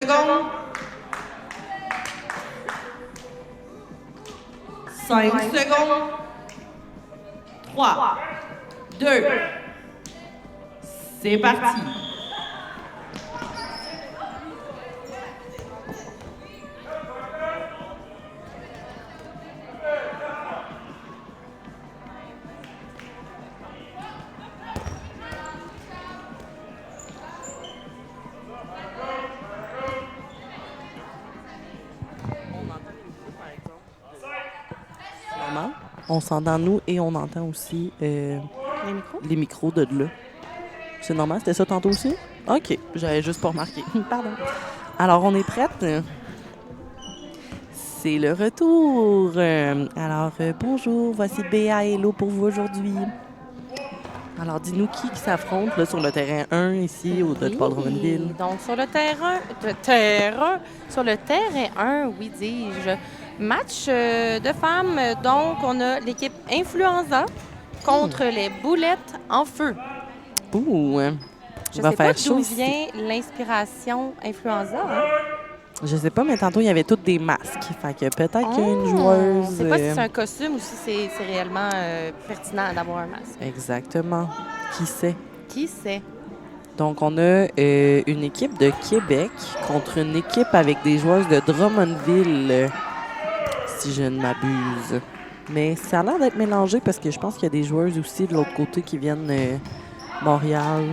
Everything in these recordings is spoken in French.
secondes. 5 secondes. 3, 2, c'est parti. On s'entend nous et on entend aussi les micros de là. C'est normal, c'était ça tantôt aussi? OK, j'avais juste pas remarqué. Pardon. Alors, on est prête? C'est le retour. Bonjour, voici Béa et Hello pour vous aujourd'hui. Alors, dis-nous qui s'affronte là, sur le terrain 1 ici au Dodgeball Drummondville. Donc, sur le terrain 1, oui, dis-je, match de femmes. Donc, on a l'équipe Influenza contre les boulettes en feu. Ouh, Je ne sais pas d'où vient l'inspiration Influenza. Hein? Je sais pas, mais tantôt, il y avait tous des masques. Fait que peut-être qu'il y a une joueuse... Je ne sais pas si c'est un costume ou si c'est réellement pertinent d'avoir un masque. Exactement. Qui sait? Qui sait? Donc, on a une équipe de Québec contre une équipe avec des joueuses de Drummondville, si je ne m'abuse. Mais ça a l'air d'être mélangé parce que je pense qu'il y a des joueuses aussi de l'autre côté qui viennent Montréal.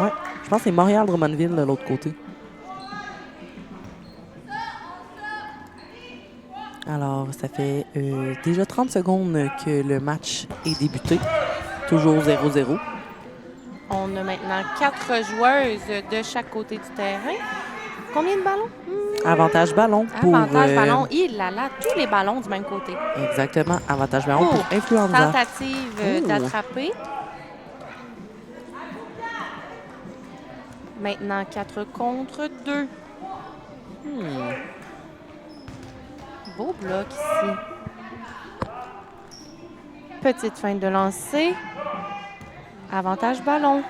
Ouais, je pense que c'est Montréal-Drummondville de l'autre côté. Alors, ça fait déjà 30 secondes que le match est débuté. Toujours 0-0. On a maintenant 4 joueuses de chaque côté du terrain. Combien de ballons? Avantage ballon pour... Avantage ballon. Il a là tous les ballons du même côté. Exactement. Avantage ballon pour Influenza. Tentative d'attraper. Maintenant 4 contre 2. Beau bloc ici. Petite feinte de lancer. Avantage ballon.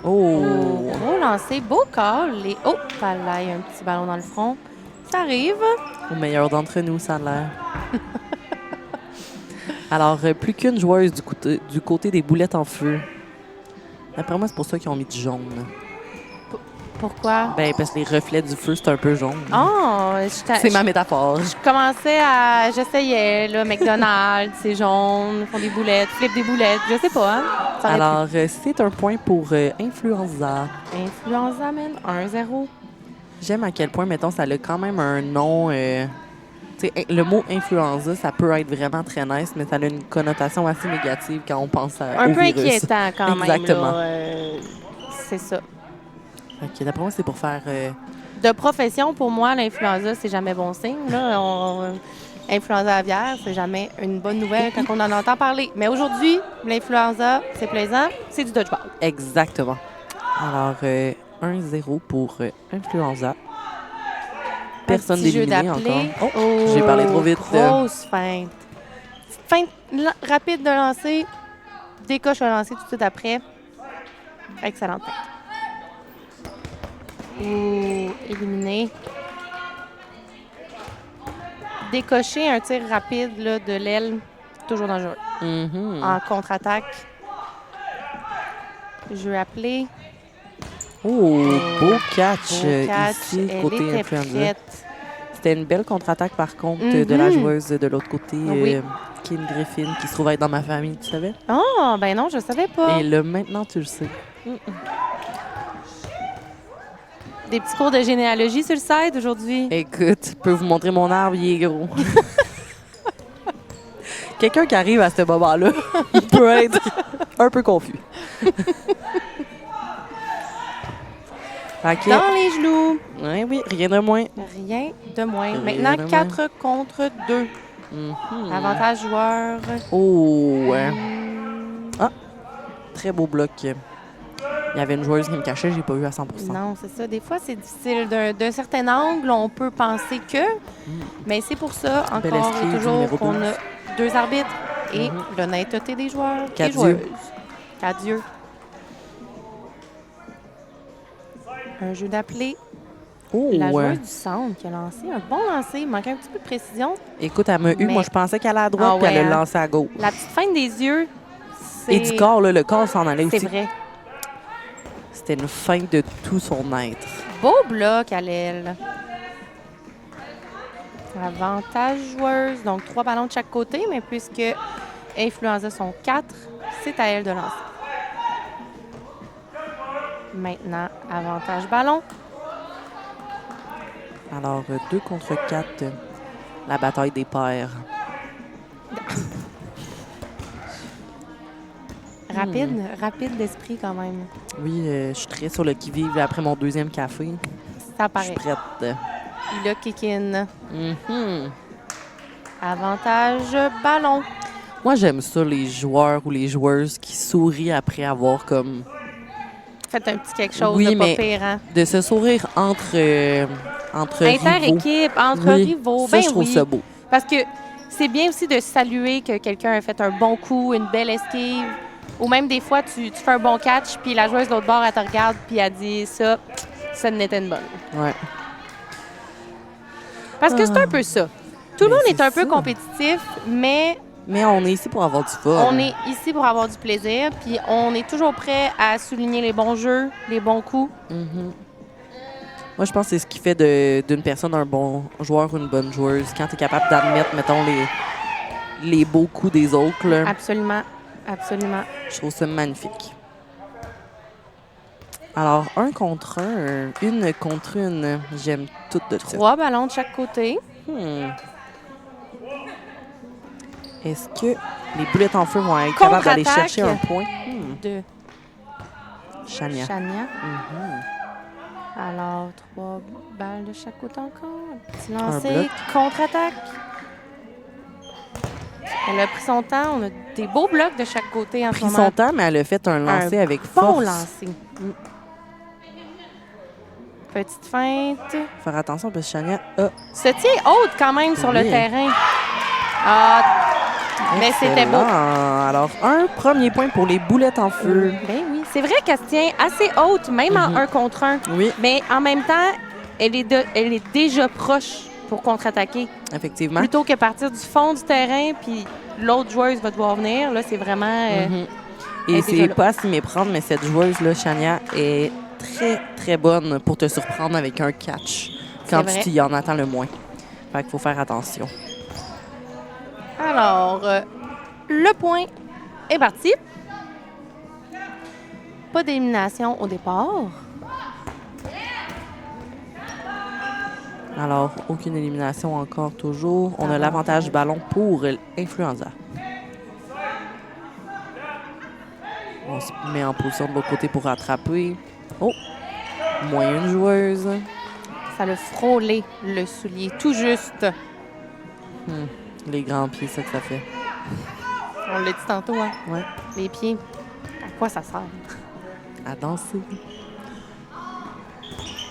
Gros lancer, beau call. Oh, là, il y a un petit ballon dans le front. Ça arrive. Au meilleur d'entre nous, ça a l'air. Alors, plus qu'une joueuse du côté des boulettes en feu. D'après moi, c'est pour ça qu'ils ont mis du jaune. Pourquoi? Ben, parce que les reflets du feu, c'est un peu jaune. Oh, c'est ma métaphore. Je commençais à... J'essayais, là, McDonald's, c'est jaune, ils font des boulettes, flippent des boulettes, je sais pas. Hein? Alors, c'est un point pour Influenza. Influenza, man, 1-0. J'aime à quel point, mettons, ça a quand même un nom... le mot influenza, ça peut être vraiment très nice, mais ça a une connotation assez négative quand on pense au virus. Un peu inquiétant quand même. Exactement. C'est ça. OK, d'après moi, c'est pour faire... De profession, pour moi, l'influenza, c'est jamais bon signe. Là. Influenza aviaire, c'est jamais une bonne nouvelle quand on en entend parler. Mais aujourd'hui, l'influenza, c'est plaisant, c'est du dodgeball. Exactement. Alors, 1-0 pour Influenza. Personne d'éliminer encore. Oh, j'ai parlé trop vite. Grosse feinte. Feinte rapide de lancer. Décoche un lancer tout de suite après. Excellente feinte. Éliminé. Décocher un tir rapide là, de l'aile, toujours dangereux. En contre-attaque. Jeu appelé. Beau catch ici, côté Influenza. C'était une belle contre-attaque, par contre, de la joueuse de l'autre côté, Kim Griffin, qui se trouve être dans ma famille, tu savais? Ah, ben non, je savais pas. Et là, maintenant, tu le sais. Des petits cours de généalogie sur le site aujourd'hui. Écoute, je peux vous montrer mon arbre, il est gros. Quelqu'un qui arrive à ce moment-là, il peut être un peu confus. Okay. Dans les genoux. Oui, rien de moins. Rien de moins. Maintenant, 4 contre 2. Avantage joueur. Très beau bloc. Il y avait une joueuse qui me cachait, j'ai pas eu à 100%. Non, c'est ça. Des fois, c'est difficile. D'un certain angle, on peut penser que. Mais c'est pour ça, encore et toujours, qu'on a 2 arbitres et l'honnêteté des joueurs et joueuses. Adieu. Un jeu d'appelé. Oh, La joueuse du centre qui a lancé un bon lancer. Il manquait un petit peu de précision. écoute, elle m'a eu. Mais- Moi, je pensais qu'elle allait à droite, Ah puis elle ouais, a hein. lancé à gauche. La petite feinte des yeux, c'est... Et du corps, là, le corps s'en allait C'est aussi. vrai. C'était une feinte de tout son être. Beau bloc à l'aile. Avantage joueuse. Donc, 3 ballons de chaque côté, mais puisque Influenza sont 4, c'est à elle de lancer. Maintenant, avantage ballon. Alors, 2 contre 4, la bataille des pairs. Rapide d'esprit quand même. Oui, je suis très sur le qui-vive après mon 2e café. Ça Je paraît. suis prête. Il a kick-in. Mhm. Avantage ballon. Moi, j'aime ça, les joueurs ou les joueuses qui sourient après avoir comme... Faites un petit quelque chose Oui, de pas mais pire, hein? de se sourire entre rivaux. Inter-équipe, entre Oui, rivaux. ça, Ben je trouve oui. ça beau. Parce que c'est bien aussi de saluer que quelqu'un a fait un bon coup, une belle esquive. Ou même des fois, tu fais un bon catch, puis la joueuse de l'autre bord, elle te regarde, puis elle dit ça n'était une bonne. Ouais. Parce que c'est un peu ça. Tout le Mais monde est c'est un peu ça. compétitif, mais Mais on est ici pour avoir du fun. on est ici pour avoir du plaisir, puis on est toujours prêt à souligner les bons jeux, les bons coups. Mhm. Moi, je pense que c'est ce qui fait d'une personne un bon joueur ou une bonne joueuse. Quand tu es capable d'admettre, mettons, les beaux coups des autres, là, Absolument, absolument. je trouve ça magnifique. Alors, 1 contre 1, 1 contre 1, j'aime tout de ça. 3 ballons de chaque côté. Est-ce que les boulettes en feu vont être capables d'aller Contre-attaque. chercher un point? De Chania. Chania. Mhm. Alors, 3 balles de chaque côté encore. Petit bloc. lancer, contre-attaque. Elle a pris son temps. On a des beaux blocs de chaque côté en ce Pris moment. son temps, mais elle a fait un lancer avec Bon force. lancer. Petite feinte. Faire attention parce que Chania a... Se tient haute quand même sur le Oui. terrain. Ah, mais c'était beau. Excellent. Alors, un premier point pour les boulettes en feu. Ben oui. C'est vrai qu'elle se tient assez haute, même en 1 contre 1. Oui, Mais en même temps, elle est déjà proche pour contre-attaquer. effectivement. Plutôt que partir du fond du terrain, puis l'autre joueuse va devoir venir. Là, c'est vraiment... Mhm. elle Et est déjà c'est là. pas à s'y méprendre, mais cette joueuse-là, Chania, est très, très bonne pour te surprendre avec un catch quand vrai. tu y en attends le moins. Fait qu'il faut faire attention. Alors, le point est parti. Pas d'élimination au départ. Alors, aucune élimination encore, toujours. On a Avantage. l'avantage ballon pour Influenza. On se met en position de l'autre côté pour rattraper. Oh! Moins une joueuse. Ça l'a frôlé, le soulier, tout juste. Les grands pieds, c'est ça que ça fait. On l'a dit tantôt, hein? Ouais. Les pieds, à quoi ça sert? À danser.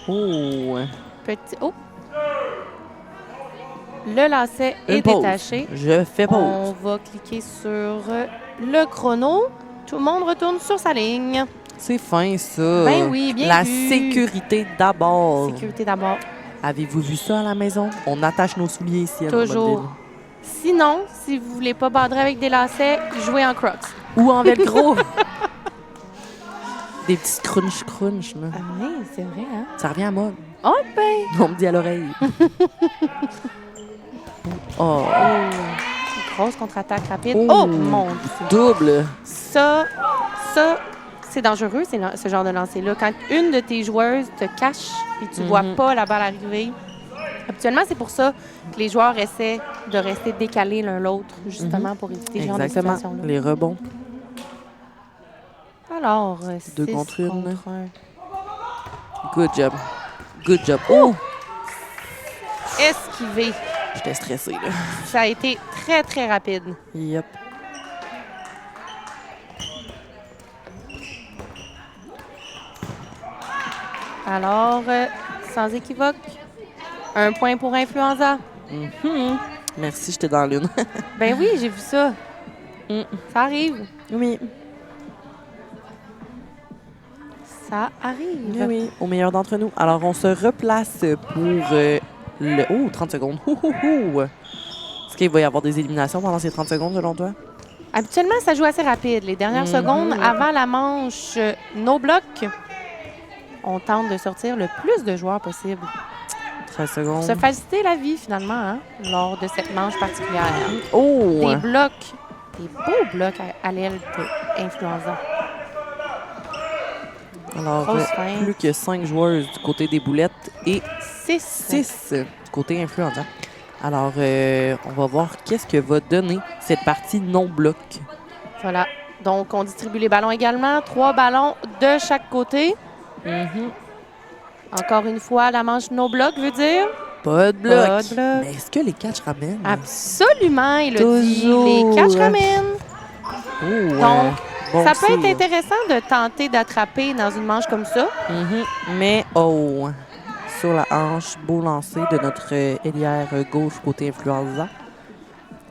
Oh! Petit... Oh! Le lacet Une est pause. détaché. Je fais pause. On va cliquer sur le chrono. Tout le monde retourne sur sa ligne. C'est fin, ça. Ben oui, bien La vu. sécurité d'abord. Sécurité d'abord. Avez-vous vu ça à la maison? On attache nos souliers ici à Toujours. Drummondville. Sinon, si vous voulez pas badrer avec des lacets, jouez en crocs. Ou en velcro. Des petits crunch, là. Ah oui, c'est vrai, hein? Ça revient à mode. Oh ben! On me dit à l'oreille. Oh, Grosse contre-attaque rapide. Oh. Oh, mon Dieu! double. Ça, c'est dangereux, ce genre de lancer-là. Quand une de tes joueuses te cache et tu vois pas la balle arriver, habituellement, c'est pour ça que les joueurs essaient de rester décalés l'un l'autre, justement, pour éviter ce genre de Exactement. situation-là. Les rebonds. Alors, 2 6 contre 1. contre 1. Good job. Good job. Oh! Esquivé. J'étais stressée, là. Ça a été très, très rapide. Yep. Alors, sans équivoque, un point pour Influenza. Mhm. Merci, j'étais dans l'une. Ben oui, j'ai vu ça. Ça arrive. Oui. Ça arrive. Oui, oui, au meilleur d'entre nous. Alors, on se replace pour le... Oh, 30 secondes. Est-ce qu'il va y avoir des éliminations pendant ces 30 secondes, selon toi? Habituellement, ça joue assez rapide. Les dernières secondes avant la manche no bloc, on tente de sortir le plus de joueurs possible. 13 secondes. Se faciliter la vie, finalement, hein, lors de cette manche particulière. Oh! Des blocs, des beaux blocs à l'aile de Influenza. Alors, Grosse fin. plus que 5 joueuses du côté des boulettes et 6. du côté influenza. Alors, on va voir qu'est-ce que va donner cette partie non-bloc. Voilà. Donc, on distribue les ballons également. 3 ballons de chaque côté. Encore une fois, la manche no bloc veut dire... Pas de bloc. Pas de bloc. Mais est-ce que les catchs ramènent? Absolument, il a dit. Toujours. Les catchs ramènent. Oh, Donc, bon ça peut être tir. intéressant de tenter d'attraper dans une manche comme ça. Mais, sur la hanche, beau lancer de notre ailière gauche côté influenza.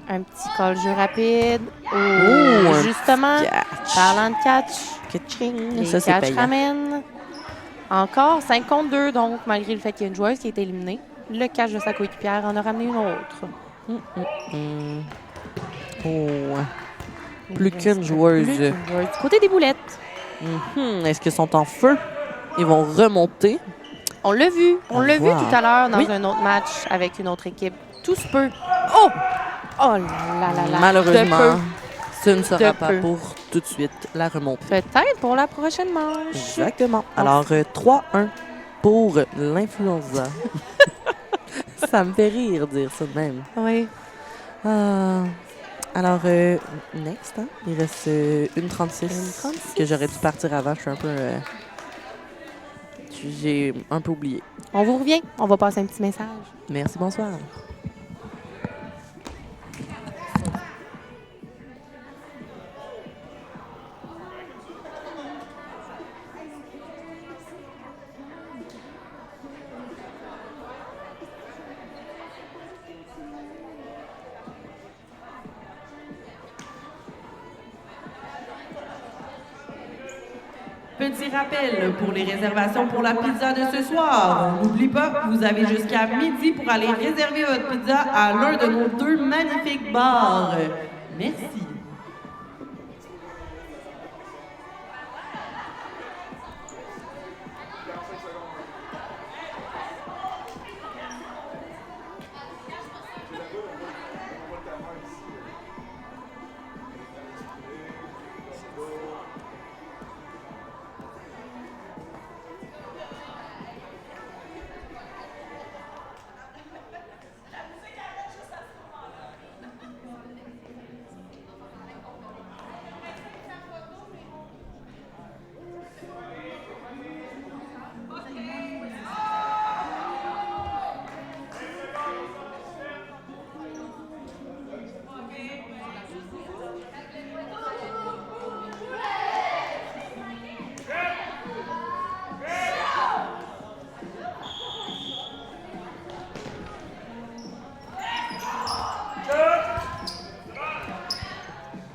Un petit call-jeu rapide. un Justement, catch. parlant de catch, Catching. les Ça, c'est catchs payant. ramènent. Encore 5 contre 2, donc malgré le fait qu'il y a une joueuse qui a été éliminée, le catch de sa coéquipière en a ramené une autre. Plus qu'une joueuse. Plus qu'une joueuse. Du côté des boulettes, Est-ce qu'ils sont en feu? Ils vont remonter. on l'a vu. On l'a vu voir. tout à l'heure dans Oui. un autre match avec une autre équipe. Tout se peut. Oh! Oh là là là. Malheureusement, De peu. ce ne sera De pas peu. pour tout de suite la remontée. Peut-être pour la prochaine manche. Exactement. Alors, 3-1 pour l'influenza. Ça me fait rire dire ça de même. Oui. Alors, next, hein? Il reste une 36. Une 36. Que j'aurais dû partir avant. Je suis un peu... j'ai un peu oublié. On vous revient. On va passer un petit message. Merci, bonsoir. Petit rappel pour les réservations pour la pizza de ce soir. N'oublie pas, vous avez jusqu'à midi pour aller réserver votre pizza à l'un de nos 2 magnifiques bars. Merci.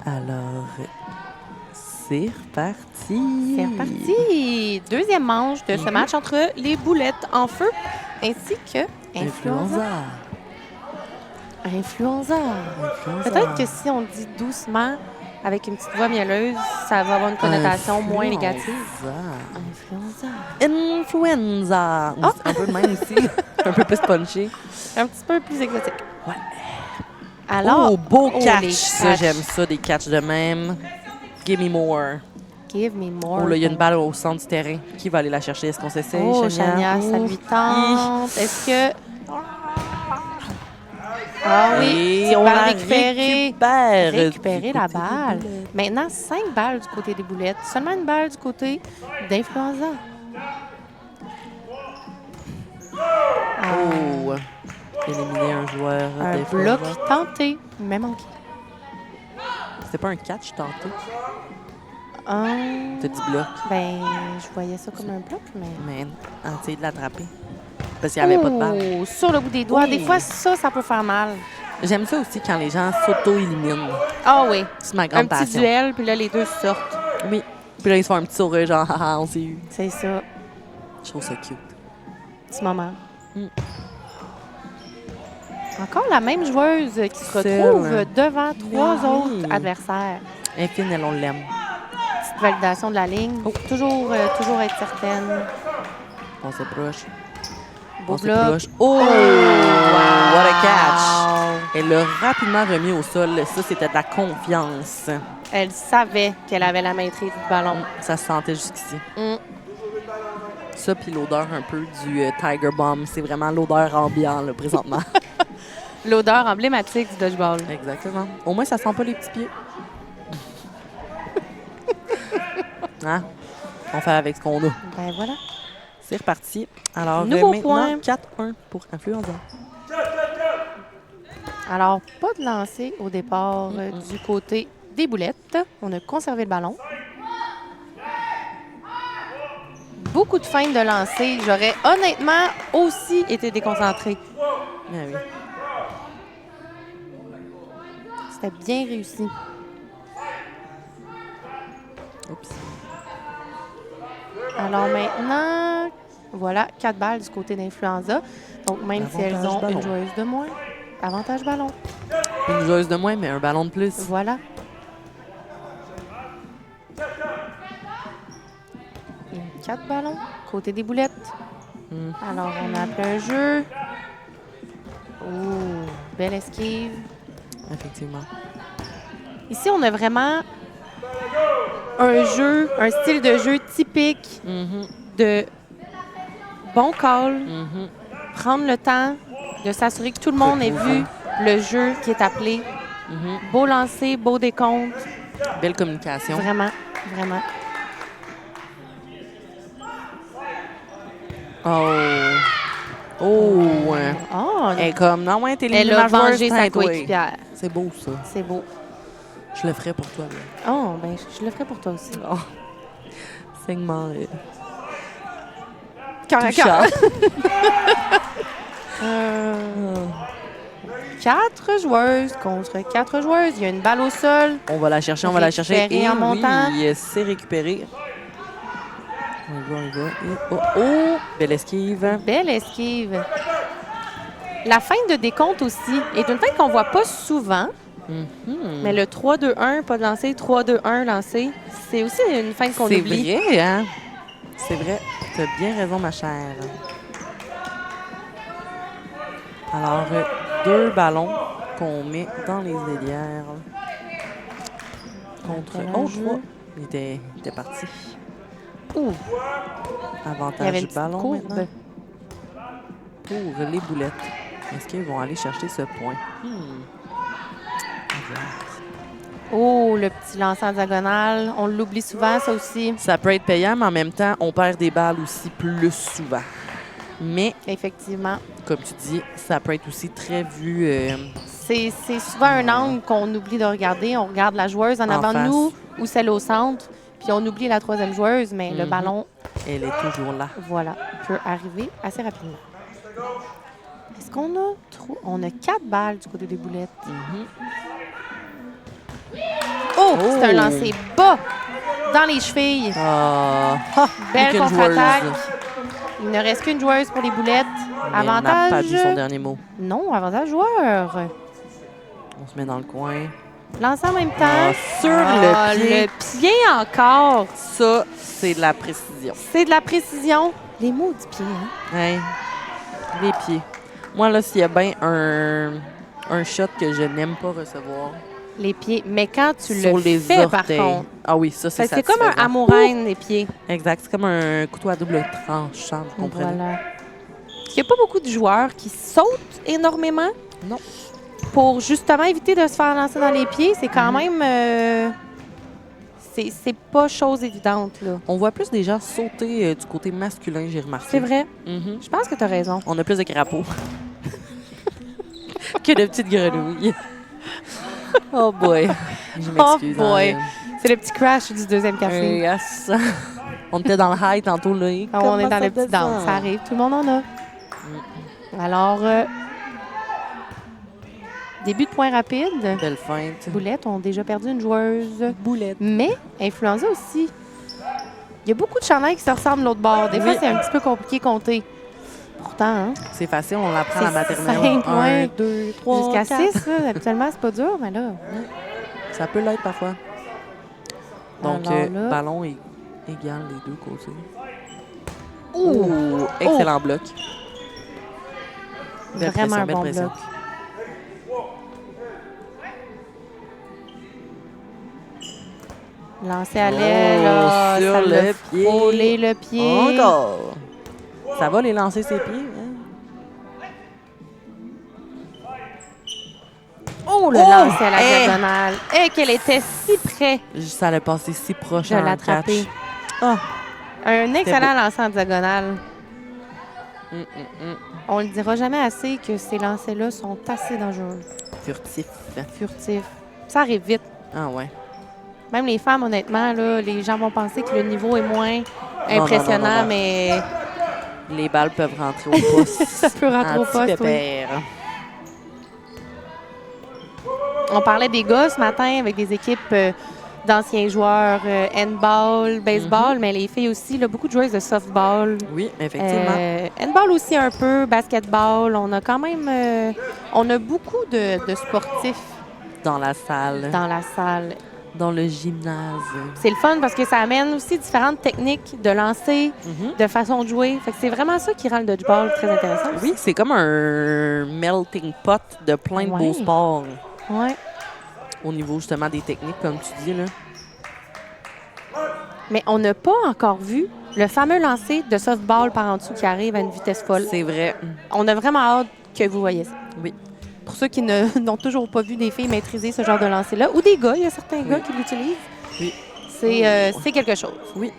Alors, c'est reparti. C'est reparti. Deuxième manche de ce match entre les boulettes en feu ainsi que Influenza. Influenza. Peut-être que si on le dit doucement, avec une petite voix mielleuse, ça va avoir une connotation moins négative. Influenza. Influenza. Un peu de même aussi. Un peu plus punché. Un petit peu plus exotique. Ouais. Alors, Oh, beau les catch. Ça, catchs. j'aime ça, des catchs de même. Give me more. Give me more. Oh là, il y a une balle au centre du terrain. Qui va aller la chercher? Est-ce qu'on s'essaye, Oh, Chania? Chania, ça lui tente. Est-ce que... Ah oui, Et on va la récupérer récupère la du côté balle. des boulettes. Maintenant, 5 balles du côté des boulettes. Seulement une balle du côté d'Influenza. Oh! Éliminer un joueur Un d'Influenza. bloc tenté, mais manqué. C'était pas un catch tantôt? Hum, T'as dit bloc. ben, je voyais ça comme un bloc, mais... Mais essayer de l'attraper. Parce qu'il n'y avait pas de balle. Oh, sur le bout des doigts. Oh. Des fois, ça peut faire mal. J'aime ça aussi quand les gens s'auto-éliminent. Ah oui. C'est ma Un grande petit passion. duel, puis là, les deux sortent. Oui. Puis là, ils se font un petit sourire, genre, haha, on s'est eu. C'est ça. Je trouve ça cute. Petit moment. Mm. Encore la même joueuse qui se Seule. retrouve devant 3 Oui. autres adversaires. Infine, elle, on l'aime. Petite validation de la ligne. Oh. Toujours être certaine. On s'approche. Beau On bloc. s'approche. Oh! What a catch! Elle l'a rapidement remis au sol. Ça, c'était de la confiance. Elle savait qu'elle avait la maîtrise du ballon. Ça se sentait jusqu'ici. Mm. Ça, puis l'odeur un peu du Tiger Bomb. C'est vraiment l'odeur ambiante, là, présentement. L'odeur emblématique du dodgeball. Exactement. Au moins, ça sent pas les petits pieds. Hein? On fait avec ce qu'on a. Ben voilà. C'est reparti. Alors, Nouveau maintenant, point. 4-1 pour Influenza. Alors, pas de lancer au départ du côté des boulettes. On a conservé le ballon. Beaucoup de feintes de lancer. J'aurais honnêtement aussi été déconcentrée. Ah oui. C'était bien réussi. Oups. Alors maintenant, voilà, 4 balles du côté d'Influenza. Donc, même si elles ont Avantage une ballon. joueuse de moins, avantage ballon. Une joueuse de moins, mais un ballon de plus. Voilà. 4 ballons, côté des boulettes. Mm. Alors, on a appelé un jeu. Oh, belle esquive. Effectivement. Ici, on a vraiment un style de jeu typique Mhm. de bon call, Mhm. prendre le temps de s'assurer que tout le monde ait vu le jeu qui est appelé. Mhm. Beau lancer, beau décompte. Belle communication. Vraiment, vraiment. Oh. Oh. Ouais. Oh, Elle est comme, non, ouais, t'es elle a vengé sa toi. coéquipière. C'est beau, ça. C'est beau. Je le ferais pour toi, là. Oh, ben, je le ferai pour toi aussi. Oh. Segment. Cœur à touchant. cœur. 4 joueuses contre 4 joueuses. Il y a une balle au sol. On va la chercher, on va la chercher. Récupérer en montant. Oui, c'est récupéré. On y va, on y va. Et oh, oh! Belle esquive. Belle esquive. La feinte de décompte aussi est une feinte qu'on voit pas souvent, Mhm. mais le 3-2-1, pas de lancer, 3-2-1 lancé, c'est aussi une feinte qu'on C'est oublie. vrai, hein? C'est vrai. Tu as bien raison, ma chère. Alors, 2 ballons qu'on met dans les ailières. Contre... Quel Oh, enjeu. 3. Il était parti. Ouh, il y avait Avantage une du petite ballon courbe. maintenant pour les boulettes. Est-ce qu'ils vont aller chercher ce point? Oh, le petit lancer en diagonale. On l'oublie souvent, ça aussi. Ça peut être payant, mais en même temps, on perd des balles aussi plus souvent. Mais, Effectivement. comme tu dis, ça peut être aussi très vu C'est souvent un angle qu'on oublie de regarder. On regarde la joueuse en avant de face. nous ou celle au centre, puis on oublie la troisième joueuse, mais le Mhm. ballon, Elle est toujours là. voilà, peut arriver assez rapidement. Est-ce qu'on a trop? On a 4 balles du côté des boulettes. Mhm. Oh! C'est un lancer bas dans les chevilles. Ah, Belle qu'une contre-attaque. joueuse. Il ne reste qu'une joueuse pour les boulettes. Mais elle n'a pas Avantage. dit son dernier mot. Non, avantage joueur. On se met dans le coin. Lancer en même temps. Ah, sur le pied. Le pied encore. Ça, c'est de la précision. C'est de la précision. Les mots du pied, hein? Hey, les pieds. Moi, là, s'il y a bien un shot que je n'aime pas recevoir, Les pieds. Mais quand tu sur le les fais, orteils. par contre, Ah oui, ça, c'est c'est comme un satisfaisant. amouraine, les pieds. Exact. C'est comme un couteau à double tranchant, vous comprenez? Voilà. Il n'y a pas beaucoup de joueurs qui sautent énormément. Non. Pour justement éviter de se faire lancer dans les pieds, c'est quand même... c'est pas chose évidente, là. On voit plus des gens sauter du côté masculin, j'ai remarqué. C'est vrai. Mhm. Je pense que tu as raison. On a plus de crapauds que de petites grenouilles. Oh boy. Je m'excuse. Oh boy. hein. C'est le petit crash du deuxième café. Yes. On était dans le high tantôt, là. Et On comment est dans ça le petit descend? down. Ça arrive. Tout le monde en a. Alors, début de point rapide. Belle feinte. Boulettes ont déjà perdu une joueuse. Boulette. Mais Influenza aussi Il y a beaucoup de chandails qui se ressemblent de l'autre bord. Des fois, Oui. c'est un petit peu compliqué à compter. Pourtant, hein? C'est facile, on l'apprend à la C'est maternelle. simple, 1, ouais. 2, 3, Jusqu'à 4. 6, là, habituellement, c'est pas dur, mais là... Ça peut l'être parfois. Donc, Alors là- ballon égale les deux côtés. Ouh! Excellent bloc. Belle Vraiment pression, un belle bon pression. bloc. Lancer à l'aile, là, sur ça le l'a pied. frôlé le pied. Encore! Ça va les lancer ses pieds? Hein? Oh, le Oh! lancer à la Hey! diagonale. Et qu'elle était si près Ça allait passer si proche de en l'attraper. catch. Ah! Un excellent lancer en diagonale. Hum. On le dira jamais assez que ces lancers-là sont assez dangereux, Furtif. furtifs. Ça arrive vite. Ah ouais. Même les femmes, honnêtement, là, les gens vont penser que le niveau est moins non, impressionnant, non. mais Les balles peuvent rentrer au poste. ça peut rentrer au poste. Oui. Anti-pépère. On parlait des gars ce matin avec des équipes d'anciens joueurs, handball, baseball, mais les filles aussi, là, beaucoup de joueuses de softball. Oui, effectivement. Handball aussi un peu, basketball. On a quand même on a beaucoup de sportifs Dans la salle. dans la salle. Dans le gymnase. C'est le fun parce que ça amène aussi différentes techniques de lancer, de façon de jouer. Fait que c'est vraiment ça qui rend le dodgeball très intéressant. Oui, c'est comme un melting pot de plein de beaux Ouais. sports Ouais. au niveau justement des techniques, comme tu dis. Là. Mais on n'a pas encore vu le fameux lancer de softball par en dessous qui arrive à une vitesse folle. C'est vrai. On a vraiment hâte que vous voyez ça. Oui. Pour ceux qui n'ont toujours pas vu des filles maîtriser ce genre de lancer-là, ou des gars, il y a certains gars qui l'utilisent. Oui. C'est quelque chose. Oui.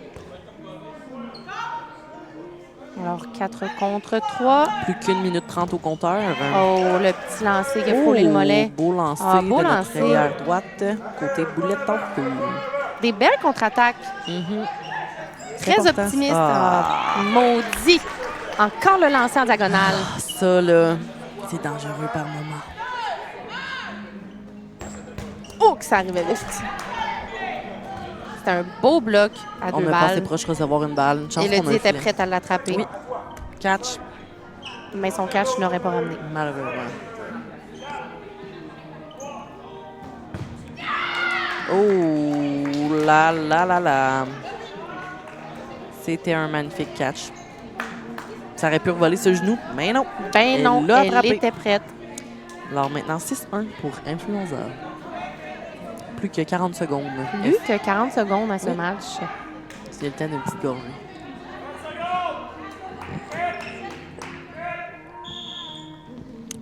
Alors, 4 contre 3. Plus qu'une minute 30 au compteur. Oh, le petit lancer qui a frôlé le mollet. Beau lancer Ah, beau de lancer. notre arrière droite. Côté boulette en feu. Des belles contre-attaques. C'est Très important. optimiste. Ah. Ah, maudit. Encore le lancer en diagonale. Ça, là, c'est dangereux par moment. Oh, que ça arrivait vite. C'était un beau bloc à On deux a passé balles. proche de recevoir une balle. Une chance qu'on a Elodie un était filet. prête à l'attraper. Oui. Catch, Mais son catch n'aurait pas ramené. malheureusement. Oh là là là là. C'était un magnifique catch. Ça aurait pu revoler ce genou, mais non. Ben Elle non, l'a elle attrapé. était prête. Alors maintenant, 6-1 pour Influenza. Plus que 40 secondes. Plus que 40 secondes à ce Oui. match. C'est le temps d'une petite gorgée.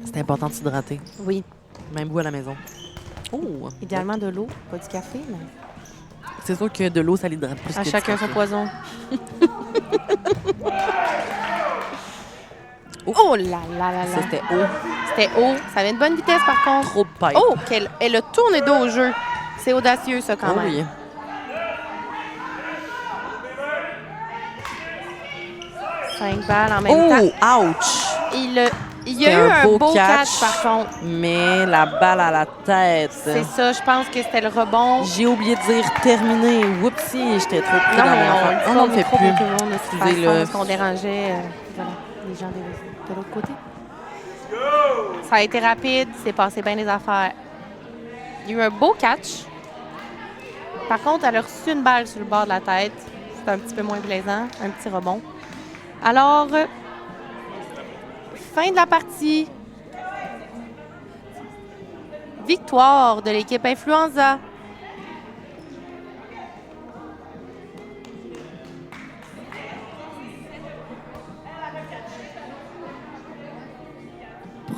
C'est important de s'hydrater. Oui, Même vous à la maison. Oh! idéalement de l'eau, pas du café, mais C'est sûr que de l'eau, ça l'hydrate plus à que chacun du son café. poison. Oh là là là Ça, là. c'était haut. C'était haut. Ça avait une bonne vitesse par contre. Trop de pipe. Oh, elle a tourné dos au jeu. C'est audacieux ça quand Oh même. oui. 5 balles en même temps. Oh! Ouch! Il y a C'était eu un un beau beau catch. catch. par contre. Mais la balle à la tête. C'est ça, je pense que c'était le rebond. J'ai oublié de dire terminé. Whoopsie, j'étais trop pris Non, dans mais mon on affaire. le dit Oh, pas on au le fait micro plus. pour tout le monde de toute Excusez, façon, là. parce qu'on dérangeait voilà, les gens de l'autre côté. Ça a été rapide, c'est passé bien les affaires. Il y a eu un beau catch. Par contre, elle a reçu une balle sur le bord de la tête. C'est un petit peu moins plaisant, un petit rebond. Alors, fin de la partie. Victoire de l'équipe Influenza.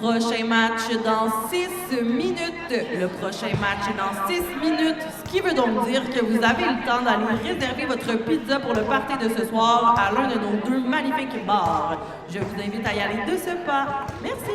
Prochain match dans 6 minutes. Le prochain match est dans 6 minutes, ce qui veut donc dire que vous avez le temps d'aller réserver votre pizza pour le party de ce soir à l'un de nos 2 magnifiques bars. Je vous invite à y aller de ce pas. Merci!